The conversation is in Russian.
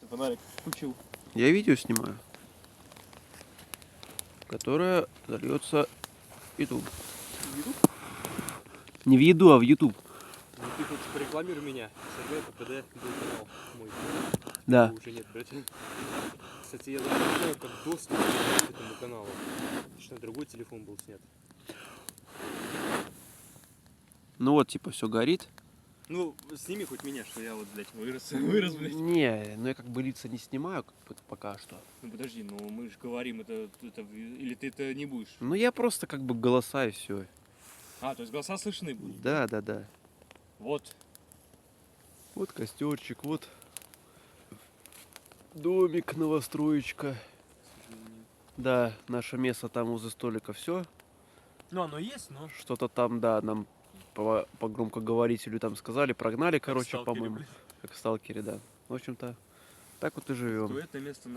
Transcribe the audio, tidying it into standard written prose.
фонарик включил. Я видео снимаю, которое зальется в YouTube. Не в еду, а в YouTube. Ну ты хоть порекламируй меня. Сергей ППД был канал мой. Да. Его уже нет, блядь. Кстати, я даже не знаю, как доступ к этому каналу. Что на другой телефон был снят. Ну вот, типа, все горит. Ну, сними хоть меня, что я вот, блядь, вырос, блядь. Не, ну я как бы лица не снимаю пока что. Ну подожди, ну мы же говорим, это или ты это не будешь? Ну я просто как бы голоса и все. А, то есть голоса слышны будут? Да, да, да. Вот. Вот костерчик, вот домик, новостроечка. Да, наше место там возле столика все. Ну оно есть, но... Что-то там, да, нам по громкоговорителю там сказали, прогнали, короче, сталкеры, по-моему. блин. Как в сталкере, да. В общем-то, так вот и живем. Это место